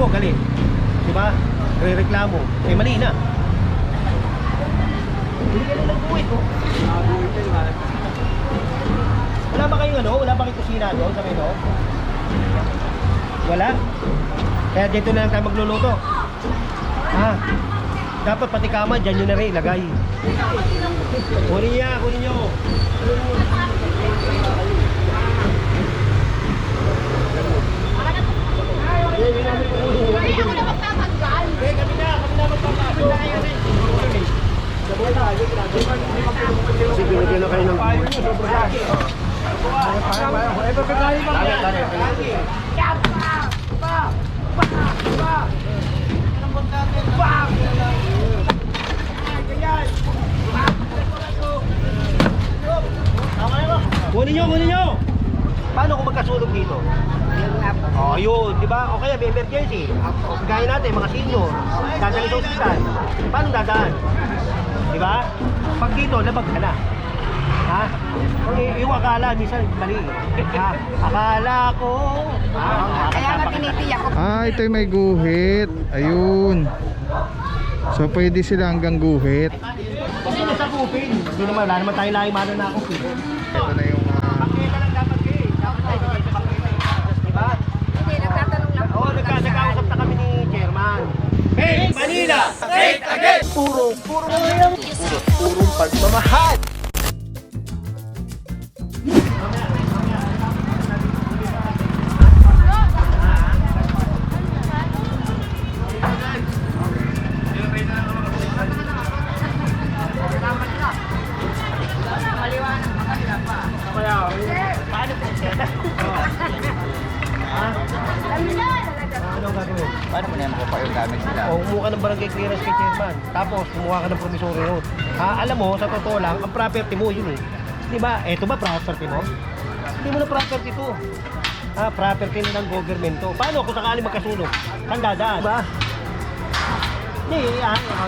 mo, galit. Diba? Re-reklamo. Eh, mali na. Hindi ka nilang buwit, oh. Wala ba kayong ano? Wala ba kayong kusina doon sa may loob? Wala? Kaya dito na lang tayo magluluto. Ha? Dapat pati kama, dyan nyo na rin ilagay. Kunin niya, kunin nyo. Ay, ako na magtatanggal. Kami na magpapasok. Sige, binigyan na kayo ng kunin nyo! Paano kung magkasulog dito? Oh, yun, di ba? O kaya may emergency. O kagaya natin, mga senior, dadali sa ospital. Paano dadaan? Di ba? Pag dito, labag ka na. Ha? Yung akala, minsan mali. Ha? Akala ko. Kaya nga tinitiyak ko. Ito yung may guhit. Ayun. So pwede sila hanggang guhit. Kasi nasa kupin. Hindi naman, wala naman tayo lahi mana na kupin. Ito na yung Pakita lang dapat kayo. Di ba? Hindi, nagtatanong lang po. Oo, nagkausap na kami ni Chairman. Hey, Manila! Hey, again! Purong pagmamahal! Anong gagawin? Paano mo na yung makuha yung gamit nila? O kumuha ka ng barangay clearance kay Chairman. Tapos kumuha ka ng promissory note. Alam mo, sa totoo lang, ang property mo yun eh. Di ba? Eto ba property mo? Hindi mo na property to. Property na ng government to. Paano kung sakali magkasunog? Saan dadaan? Diba? Hindi,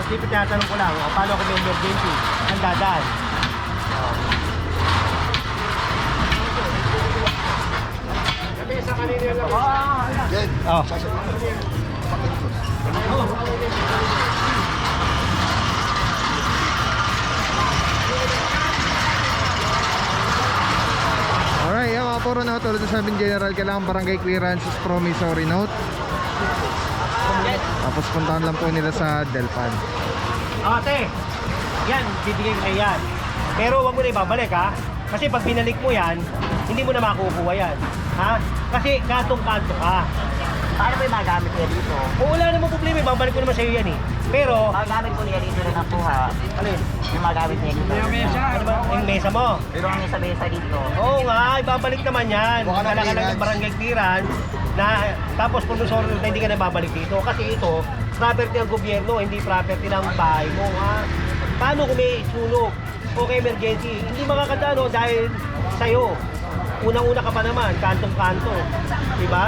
sipit tinatanong ko lang. Paano kung may emergency? Saan dadaan? Oh. Alright, mga puro na tulad na sabi ni General, kailangan barangay clearances promissory note. Tapos puntahan lang po nila sa Delpan. Ate, yan, bibigay ko kayo yan. Pero wag mo na ibabalik ha. Kasi pag binalik mo yan, hindi mo na makukuha yan. Ha? Kasi katong-kanto ka. Paano ba yung magamit niya dito? O wala namang problema, ibabalik ko naman sa'yo yan eh. Pero, Magamit ko niya dito na nakuha. ano yun? Yung magamit niya dito. Ano ba? Yung mesa mo? Pero ang sa mesa dito. Oo nga, ibabalik naman yan. Wala ka lang ng barangay clearance na tapos kung na hindi ka na babalik dito. Kasi ito, property ng gobyerno, hindi property ng bahay mo. Ha? Paano kung may sunog o kay emergency? Hindi makakadano dahil sa'yo. Unang-una ka pa naman, kantong-kanto. Diba?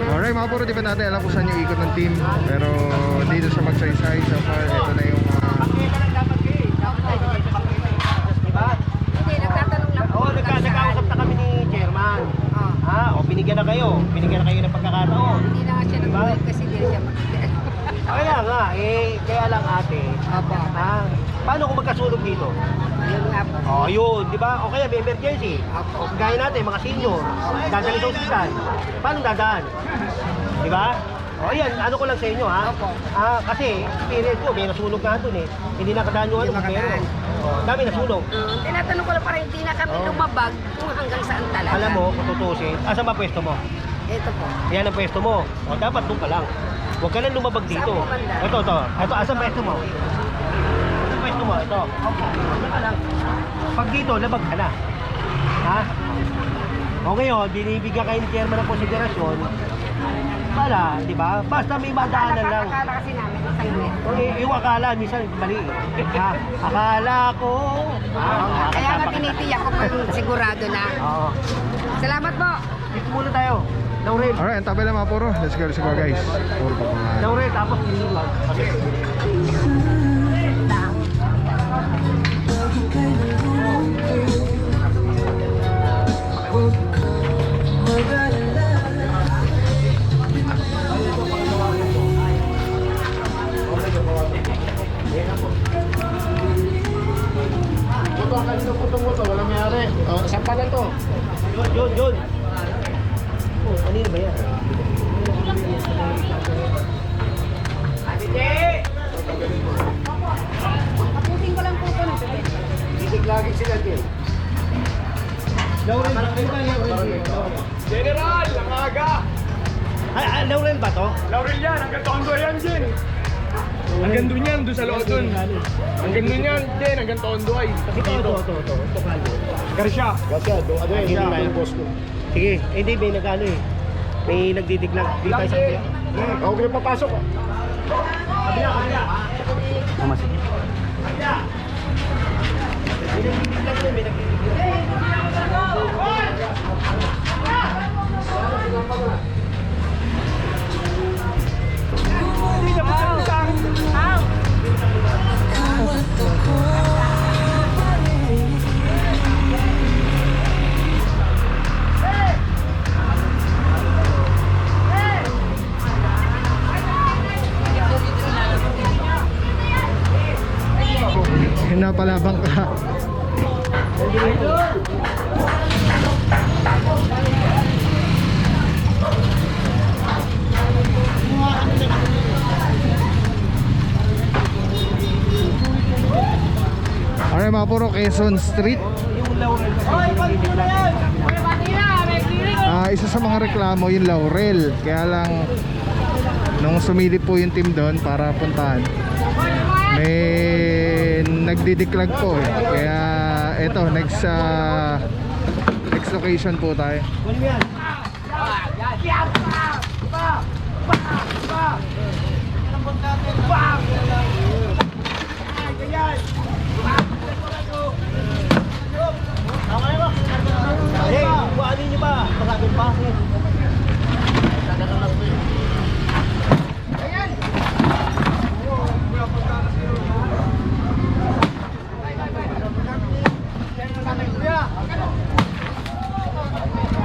Alright, mga puro, di ba natin alam kung saan yung ikot ng team. Pero dito sa Magsaysay, so far, ito na yung Diba? Hindi, nagtatanong lang po. Oo, nagkausap na kami ni Chairman. Binigyan na kayo. Binigyan na kayo ng pagkakataon. Hindi na nga siya nag-ulit kasi hindi siya makikita. Kaya nga, kaya lang ate. Opo. Paano kung magkasunog dito? Yun nga po. Oh, yun, di ba? O kaya may emergency. O kagaya natin, mga senior, dadali sa ospital. Paano dadaan? Di ba? O yan, ano ko lang sa inyo ha? Opo. Kasi experience ko, may nasunog nga doon eh. Hindi nakadaan yung ano, Hindi makadaan. dami nasunog. Tinatanong ko lang para hindi na kami lumabag kung hanggang saan talaga. Alam mo, kung tutusin, asan ba pwesto mo? Ito po. Yan ang pwesto mo. O dapat doon ka lang. Huwag ka lang lumabag dito. Saan po banda? Ito, asan pwesto mo? Asan pwesto mo? Ito. Doon ka lang. Pag dito, labag ka na. Ha? O ngayon, binibigyan kayo ni Chairman ng konsiderasyon. Wala, di ba? Basta may madaanan lang. Akala kasi namin saglit. Yung akala, minsan mali. Ha? Akala ko. Kaya nga tinitiyak ko pag sigurado na. Oo. Salamat po. Dito muna tayo. Laurel. alright, ang tabela mga puro. Let's go guys. Puro pa mga Laurel, tapos iniwan. Hanggang tondo yan, Jen. Hanggang doon yan, doon sa loob doon. Hanggang doon yan, Jen, hanggang tondo ay. Kasi ito kaldo. Garcia. Ano yun, yung boss ko. Sige, hindi, may nag-ano eh. May nagdidiglag. Di tayo sa kaya. Ako kaya papasok. Kabila. Mamasig. May nagdidiglag yun, may nagdidiglag. Napalabang ka. Alright mga puro, Quezon Street. Yung Laurel kasi nagdidiglag. Isa sa mga reklamo yung Laurel. Kaya lang nung sumilip po yung team doon para puntahan, may nagdidiklag po eh. Kaya eto, next location po tayo. Kunin mo yan. Hey, buhanin niyo ba? Maraming pase.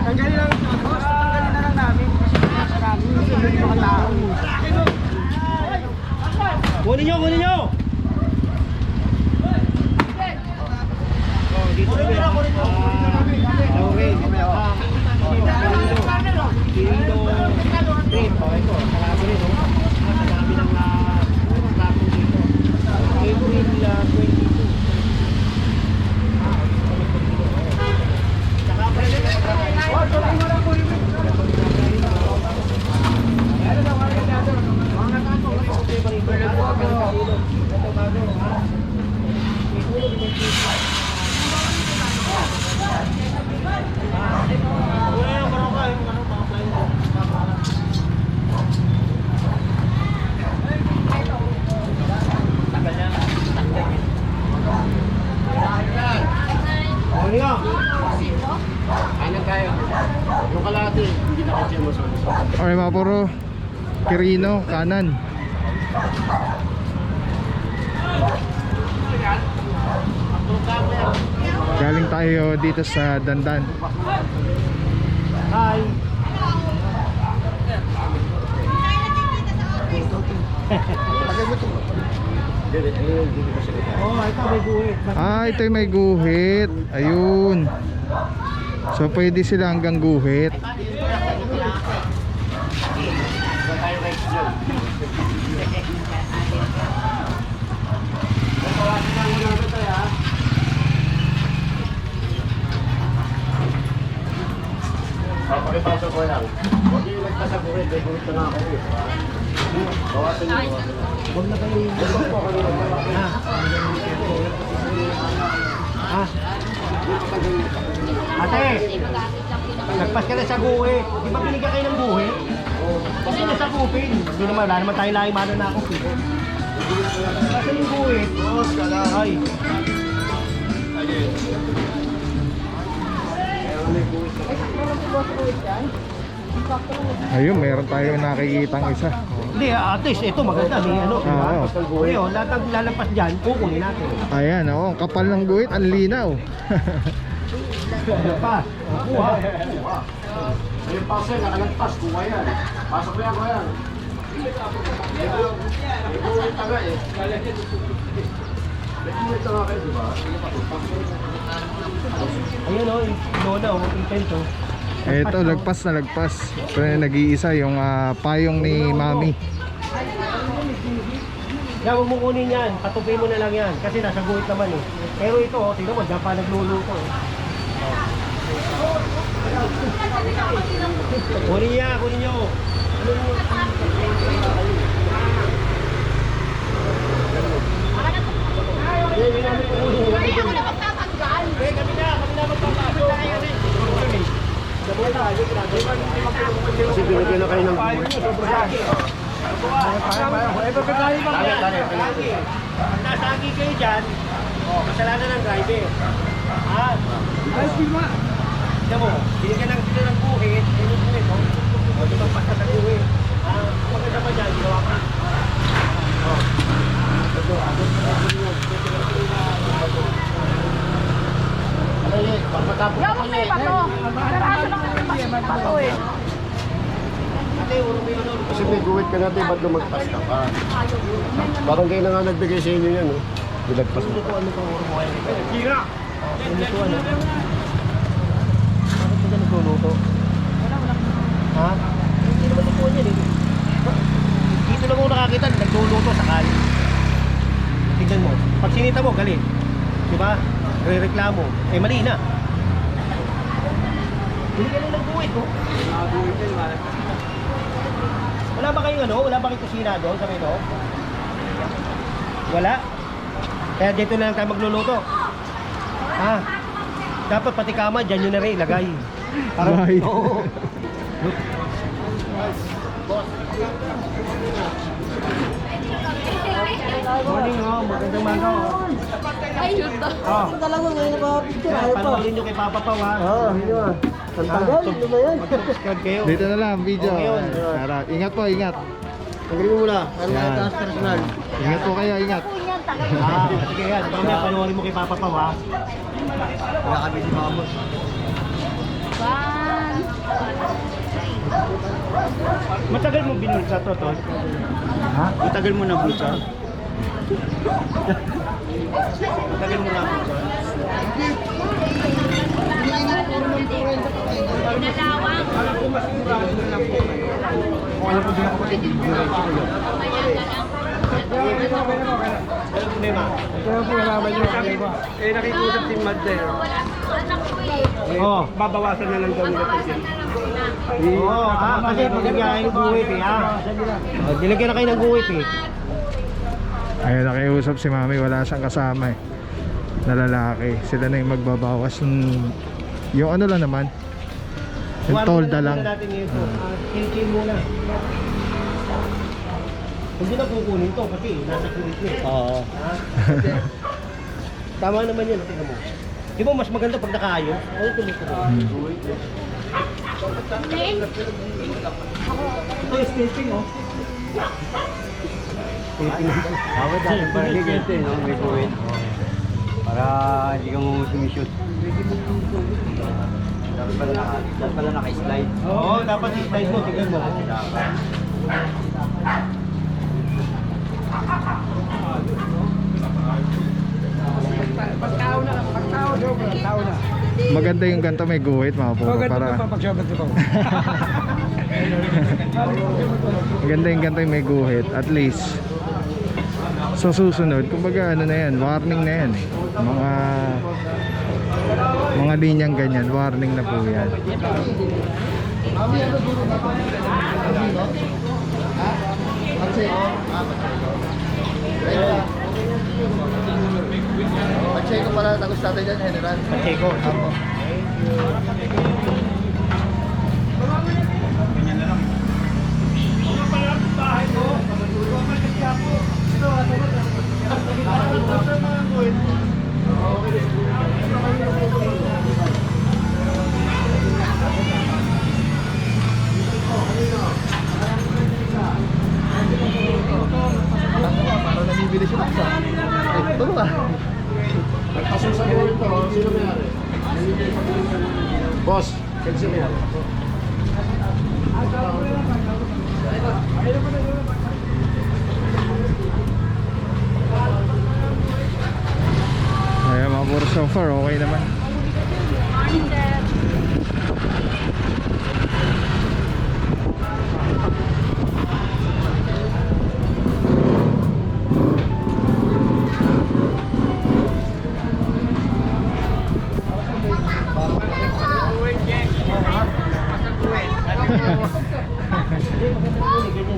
Tanggalin lang. Tanggalin na lang namin. Kasi hindi mga tao. Kunin niyo! Oh, dito na yan. Laurel. Dito. Street. Oh, ito. Marami rin, oh. Ang dami ng plato dito. April 22. Alright mga puro, Quirino, kanan. Galing tayo dito sa Dandan. Hi. Oh, ito may guhit. Ito yung may guhit. Ayun. So pwede sila hanggang guhit. Pakipasok ko yan. Huwag yung nagpasabuhin, may guhit na nga ako eh. Bawasan nyo. Huwag na kayo yung gusto po kanina. Ha? Ate! Nagpas ka na sa guhit. Di ba binigyan kayo ng guhit? Kasi nasagupin. Hindi naman, wala naman tayo lang mana na ako. Kasi yung guhit. Ay. Ayun, meron tayo nakikitang isa. Hindi, at least ito maganda. May ano, di ba? Oo. Ngayon, lahat ng lalampas dyan, kukunin natin. Ayan, ang kapal ng guhit, ang linaw. Pas. Kuha. Ayun pa sir, nakalagpas. Kuha yan. Pasok na yan, kuha yan. May buhay taga eh. May buhay taga kayo, di ba? Ayun o, Lona o, intento. Eto, lagpas na lagpas. Pero nag-iisa yung payong ni Mami. Yan, huwag mong kunin yan. Patupin mo na lang yan. Kasi nasa guhit naman eh. Pero ito, tingnan mo, dyan pa nagluluto eh. Kunin niya, kunin nyo. Nasagi kayo dyan, kasalanan ng driver. Ayos din mo. Tignan mo, binigyan ng sila ng buhit, yung buhit, o ibang pasta ng buhit. Maganda pa dyan, ginawa ka. Yawag na yung bato. Karaso lang yung bato eh. Kasi may guwit ka natin, ba't lumagpas ka pa? Parang kayo na nga nagbigay sa inyo yan, oh. Bilagpas mo. Kira! Lulutuan eh. Bakit ka nagluluto? Ha? Hindi naman lutuan yan eh. Dito lang ako nakakita, nagluluto sa kali. Tignan mo. Pag sinita mo, galit. Diba? Re-reklamo. Eh, mali na. Binigyan lang ng buwit, oh. Wala ba kayong ano? Wala ba kayong kusina doon sa may loob? Wala? Kaya dito na lang tayo magluluto. Ha? Dapat pati kama, dyan nyo na rin ilagay. Right. Oo. Morning, oh. Magandang maga, oh. Ay, yun to. Oh. Talaga ngayon nakapicture, ayaw pa. Panoorin nyo kay Papa Pao, ha? Oo, hindi ba? Ang tagal, hindi ba yan? Mag-subscribe kayo. Dito na lang video. Okay yun. Tara, ingat po, ingat. Tanggalin mo muna, para Yan. makataas personal. Ingat po kayo, ingat. Sige yan. Mamaya panoorin mo kay Papa Pao, ha? Wala kami si mga boss. Matagal mo binulsa to, Tol? Ha? Matagal mo na bulsa? Matagal mo na bulsa? Alam ko mas mura ko lang po kayo. Kung alam ko din ako pati diretso ko yun. Ano problema? Kaya po nalaman nyo kami ba? Eh nakikusap si Mad there. Oo. Babawasan na lang daw nila ito. Oo, kasi pinagyahin ng guhit eh, ha? Nilagyan na kayo ng guhit eh. Ayun, nakiusap si Mami, wala siyang kasama eh. Na lalaki. Sila na yung magbabawas yung ano lang naman. Yung tolda lang. Chill muna. Hindi na kukunin to kasi nasa guhit niya. Oo. Tama naman yun, tingnan mo. Di ba mas maganda pag nakaayos? Ano tumutuloy? Ito yung staging, oh. Awad dahil para hindi ganito no? May buwin. Para hindi ka mo sumishoot. Dapat pala naka-slide. Oo, dapat i-slide mo, tingnan mo. Maganda yung ganito, may guhit mga po. Para maganda yung ganito yung may guhit. At least sa susunod, kumbaga ano na yan, warning na yan. Mga linyang ganyan, warning na po yan. Pag-check ko pala, tapos natin dyan, General. Pacheco. Apo. Parang nabibili siya sa. Ito ba? Boss, kasi mo yan. Ayan mga puro so far, okay naman.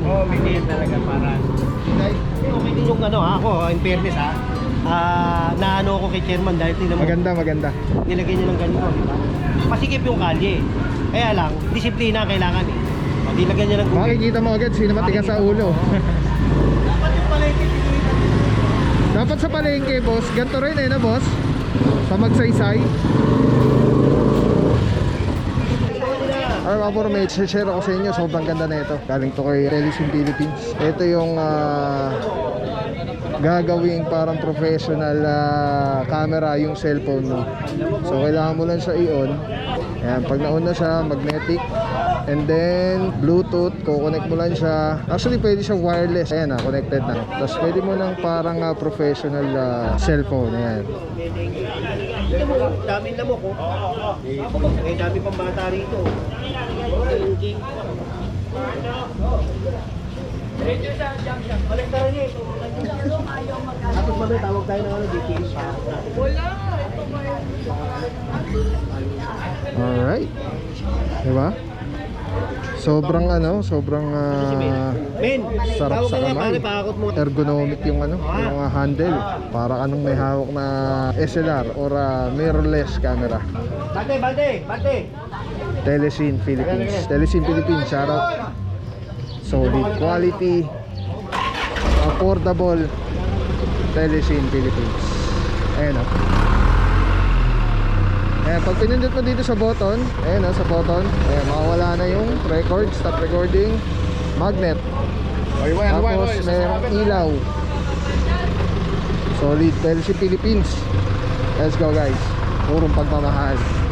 Oo, may ganyan talaga para. Okay din yung ano, ha? Ako, in fairness, ha? Naano ako kay chairman dahil tingnan mo. Maganda. Nilagay niya ng ganito, di ba? Masikip yung kalye. Kaya lang, disiplina kailangan eh. Nilagyan niya ng guhit. Makikita mo agad sino matigas sa ulo. Dapat sa palengke, boss. Ganito rin eh, na boss? Sa Magsaysay. Ay mga bro, may share ako sa inyo. Sobrang ganda na ito. Galing to kay Telesim Philippines. Ito yung gagawing parang professional camera yung cellphone mo. So kailangan mo lang siya i-on. Ayan, pag na-on na siya, magnetic. And then Bluetooth, kukonect mo lang siya. Actually pwede siya wireless. Ayan connected na. Tapos pwede mo ng parang professional cellphone. Ayan. Ito mo, daming lamok ko. Eh, dami pang bata rito. Kolektaran niya. Tapos mamaya tawag tayo ng DTS. Alright. Diba? Sobrang sobrang Men, sarap tawag sa ka nga kamay. pare, pakakot mo. Ergonomic yung yung handle. Para anong may hawak na SLR or mirrorless camera. Bante! Telesim Philippines. Telesim Philippines, shout out. Solid quality, affordable. Telesim Philippines. Ayan o. Ayan, pag pinindot mo dito sa button, ayan sa button, ayan, makawala na yung record, stop recording, magnet. Tapos mayroong ilaw. Solid. Telesim Philippines. Let's go guys. Purong pagmamahal.